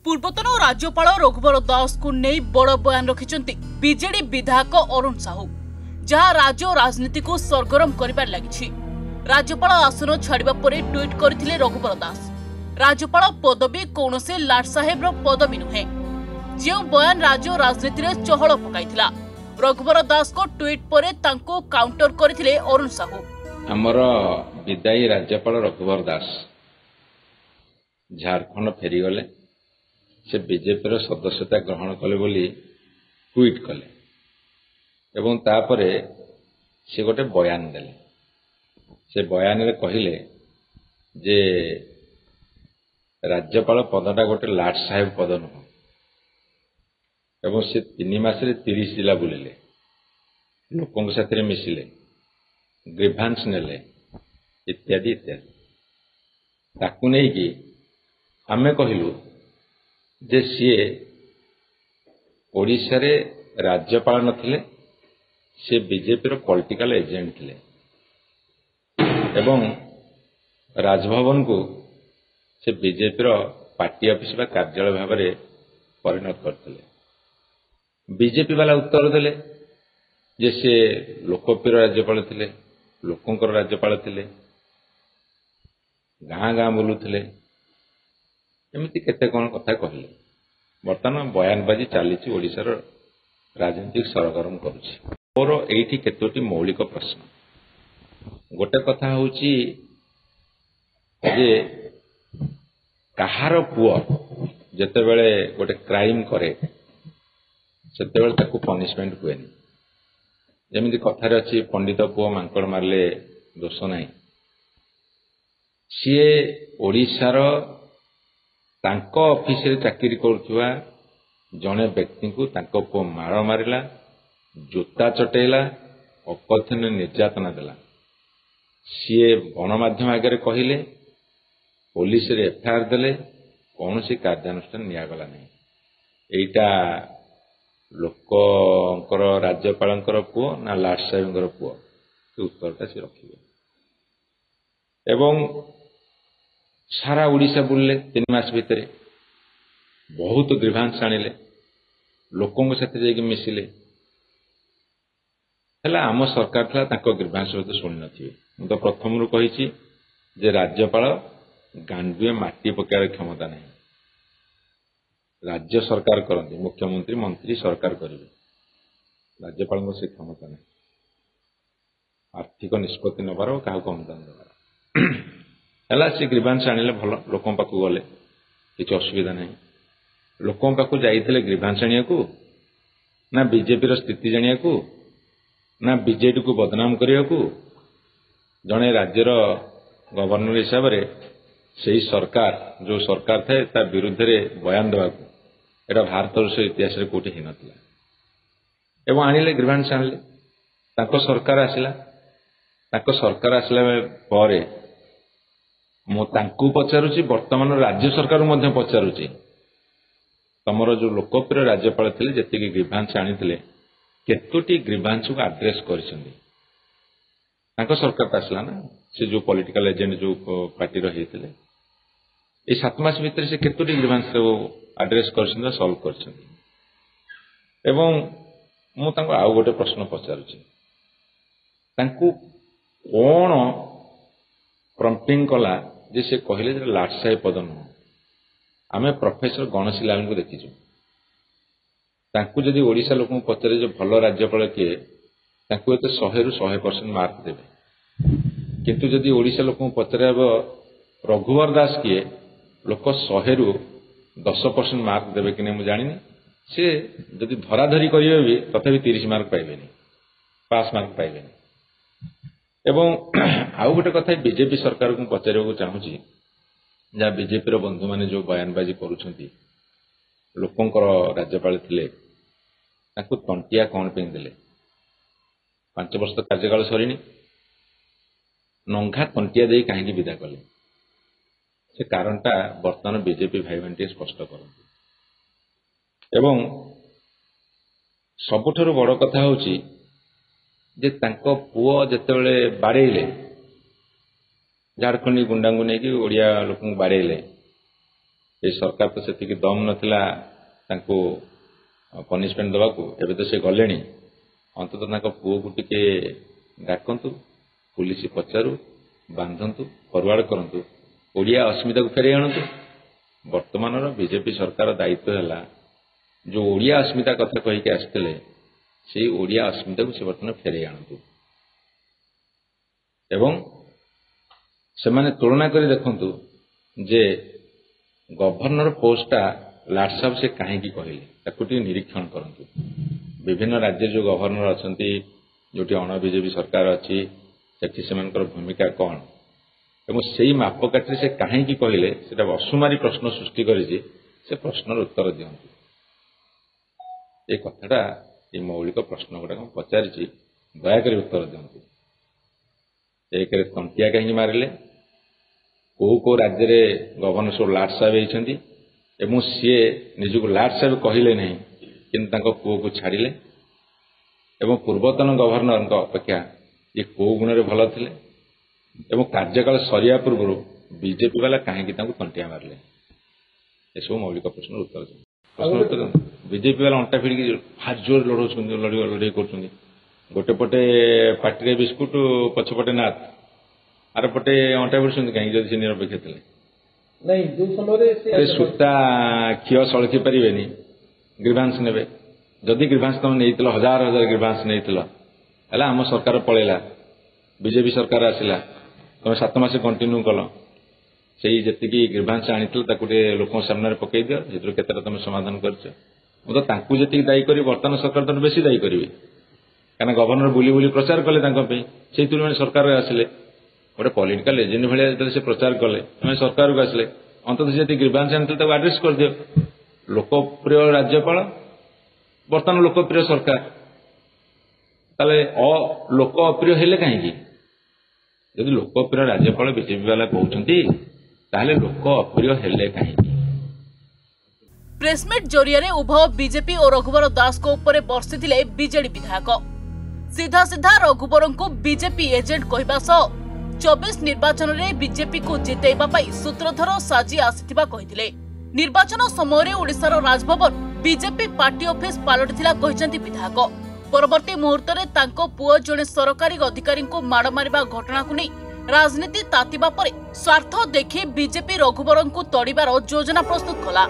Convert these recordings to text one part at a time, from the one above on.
पूर्वतन राज्यपाल रघुवर दास को नहीं बड़ बयान रखिंट बीजेडी विधायक अरुण साहू जहां राज्य राजनीति को सरगरम कर लगी। राज्यपाल आसन छाड़ा पर ट्वीट करथिले रघुवर दास राज्यपाल पदवी कौन से लाट साहेब पदवी नुहे जो बयान राज्य राजनीति में चहल पकाइथिला। रघुवर दास को ट्वीट पर तांको काउंटर करथिले अरुण साहू। हमर विदायी राज्यपाल रघुवर दास झारखंड फेरीगले से बीजेपी सदस्यता ग्रहण कले बोली ट्वीट कले एवं तापरे से गोटे बयान देले। से बयान रे कहिले जे राज्यपाल पदटा गोटे लाट साहेब पद नुह एवं से 3 मास 30 जिला बुलिले लोकों साथ मिसिले ग्रीभांस नेले इत्यादि इत्यादि ताकू नहीं कि आमे कहलु जे सीए ओडिशा रे राज्यपाल नथिले से बीजेपी रो पॉलिटिकल एजेंट थिले एवं राजभवन को से बीजेपी रो पार्टी ऑफिस बा कार्यालय भाव में परिणत करथिले। बीजेपी वाला उत्तर देले जे से लोकप्रिय राज्यपाल थिले लोकंकर राज्यपाल थिले गाँ गाँ बुलुथिले एमती केते कोन कथा कहले। वर्तमान बयानबाजी चली ओडिशार राजनीतिक सरगरम करुछि। मोर एठी केतोटी मौलिक प्रश्न। गोटे कथा होउछि जे कहार पुओ जते बेले गोटे क्राइम करे सेते बेले ताकू पनिशमेंट हुएनी। जेमिति कथारे अछि पंडित पुओ मांकड़ मारले दोष नाही। सीए ओडिशार तांको ऑफिस रे चाकरी करथुवा जने व्यक्ति को तांको पुओ मार मारिला जोता चटेला अपथन निर्यातना देला। सीए गणमाध्यम आगे कहले पुलिस रे एफआईआर देले कौन सी कार्यानुष्ठान नियागला नहीं। एटा लोकंकर राज्यपालंकर पुओ ना लाट साहेबंकर पुओ से उत्तरटा से रखिबे। एवं सारा ओडिशा बुलले 3 मास भितरे बहुत ग्रीभांस आनिले लोकों साथ जाइए मिसिले हेला आम सरकार था तांको ग्रीभांस तो शुणी नथिबे। मु तो प्रथम रु कहिछि जे राज्यपाल गांडुए माटी पकायर क्षमता नहीं। राज्य सरकार करते मुख्यमंत्री मंत्री सरकार करेंगे राज्यपाल को से क्षमता नहीं आर्थिक निष्पत्ति नबार क्या अनुदान देवार है। सी ग्रीभांस आनिले भल लोकों पाखु गले किसी असुविधा नहीं। लोकों पाखु जाइथिले ग्रीभांस आनिया को ना बीजेपी स्थिति जानिया को ना बीजेडी को बदनाम करिया को जड़े राज्यर गवर्नर हिसाब से सही सरकार जो सरकार थाए ता विरुद्ध रे बयान देवा एटा भारत इतिहास रे कोठी हिन थिला। एवं आनिले ग्रीभांस आनिले ताको सरकार आसिला परे मु तांकु पचारुची वर्तमान राज्य सरकार मध्य पचारुची तमरो जो लोकप्रिय राज्यपाल थिले जेतिकी ग्रीभांस आनिथिले केतोटी ग्रीभांस को एड्रेस करिसंदी। तांको सरकार आसिला ना से जो पॉलिटिकल एजेंट जो पार्टी रो हेथिले ए 7 मास भीतर से केतोटी ग्रीभांस को एड्रेस करछन सॉल्व करछन। एवं मु तांको आउ गोटे प्रश्न पचारुची तांको कोन प्रम्पटिंग कला जे से कहले जे लाट साहेब पद नुह। आमे प्रोफेसर गणेशीलाल को देखिछु तांको जदि ओडिशा लोक पचारे जो भल राज्यपाल किए तांको एते 100 रु 100% मार्क देबे किंतु जदि ओडिशा लोक पचारे रघुवर दास किए लोक 100 रु 10% मार्क देवे कि नहीं मुझे जानी। से जदि धराधरी करेंगे भी तथापि 30 मार्क पाइबे पास मार्क पाइबे। एवं आउ गोटे कथा बीजेपी सरकार को पचार चाहूँगी जहाँ बीजेपी बंधु मैंने जो बयानबाजी करुछंती लोकंकर राज्यपाल थिले ताकू तंटिया कौन पे देले 5 वर्ष कार्यकाल सरीनी नंघा तंटिया दे कहीं विदा कले से कारणटा वर्तमान बीजेपी भाई बहन स्पष्ट करते। एवं सबुठारु बड़ कथा होची जे तांको पुओ जेतेबेले बाड़ेइले झारखंडी गुंडा को लेकिन ओडिया लोक बाड़ेइले ए सरकार तो से दम नथिला तांको पनिशमेंट देवाकू एबे तो से गलेनी अंततः तांको पुओ को टिके डाकंतु पुलिस पचारू बांधंतु फरवार्ड करंतु ओडिया अस्मिता को फेरे आणंतु। वर्तमान बीजेपी सरकार दायित्व है जो ओडिया अस्मिता कथा कहीकि आसते से ओडिया अस्मिता को से बर्तमान फेरे आणंतु एवं से माने तुलना कर देखंतु जे गवर्नर पोस्टा लाट साहब से कहीं कहले निरीक्षण करंतु। विभिन्न राज्य जो गवर्नर अछंती जोटी अण बीजेपी सरकार अच्छी से भूमिका कौन एवं से मापकाठी से कहीं कहले से असुमारी प्रश्न सृष्टि करिछि से प्रश्नर उत्तर दियंतु। ए कथाटा ये मौलिक प्रश्न गुड़ा पचारि दयाकोरी उत्तर दियंतु। एक तंटिया कहीं मारे को राज्य रे गवर्नर सब लाट साहेब होती एवं सी निजक लाट साहेब कहले नहीं कि पुओ को छाड़िले एवं पूर्वतन गवर्नर अपेक्षा ये को गुण भल थे एवं कार्यकाल सरिया पूर्व बीजेपी वाला कहीं तंटिया मारे यह मौलिक प्रश्न उत्तर बीजेपी वाला अंटा फिड़ी हाथ जोर लड़े कर गोटे पटे पार्टी बिस्कुट पछपटे नाथ आर पटे अंटा फिड़ुंट कहीं जब निरपेक्ष थे सूता क्षीय सड़की पारे ग्रीभांस ने जदि ग्रीभांस तुम नहीं हजार हजार ग्रीभांस नहीं आम सरकार पलैला बीजेपी सरकार आसला तुम 7 मास कंटिन्यू कल से जी ग्रीभांस आनी लोक सामने पकई दियो से तुम समाधान कर जी दायी करी बर्तमान सरकार तो बेसी दायी करी कहीं गवर्नर बुली बुली प्रचार कले से सरकार आसिले गोटे पॉलिटिकल एजेंट भाई से प्रचार कले सरकार को आसिले अंततः जी ग्रीभांस आनी आड्रेस कर दियो। लोकप्रिय राज्यपाल बर्तमान लोकप्रिय सरकार ताले लोक अप्रिय हेले कहीं जदि लोकप्रिय राज्यपाल बीजेपी वाला कहते लोक अप्रिय हेले कहीं। प्रेसमिट जरिया उभय बीजेपी और रघुवर दास को ऊपर बर्षिथिले बीजेडी विधायक सीधा सीधा रघुवर को बीजेपी एजेंट कहवा सह 24 निर्वाचन में बीजेपी को जितेबा सूत्रधर साजी आसिथिबा कहिथिले। निर्वाचन समय ओडिशार राजभवन बीजेपी पार्टी ऑफिस पलटिथिला कहिसंती विधायक। परवर्ती मुहूर्त में तांको पुओ जड़े सरकारी अधिकारी को माड़ मारिबा घटना को नहीं राजनीति तातिबा परे स्वार्थ देखि बीजेपी रघुवर को तड़िबार योजना प्रस्तुत कला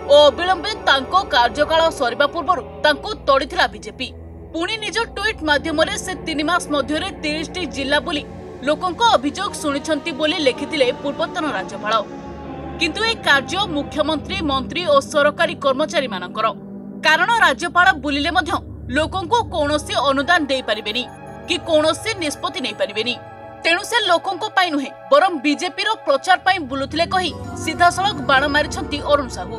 और अविलंबे तांको कार्यकाल सरिबा पूर्व तांको तड़िथिला बीजेपी। पुणी निज ट्वीट माध्यम से 3 मास मध्य 30 जिला बुली लोकंको अभियोग शुणिछंती बोली लिखिथिले पूर्वतन राज्यपाल। किंतु ए कार्य मुख्यमंत्री मंत्री और सरकारी कर्मचारी मानकर कारण राज्यपाल बुलिले मध्य लोकंको कौनसी अनुदान दे परिबेनी कि कौनसी निष्पत्ति नहीं परिबेनी तेणु से लोकंको पाई नुहे बरम बीजेपी रो प्रचार पाई बुलुथिले कही सीधासलख बाण मारिछंती अरुण साहू।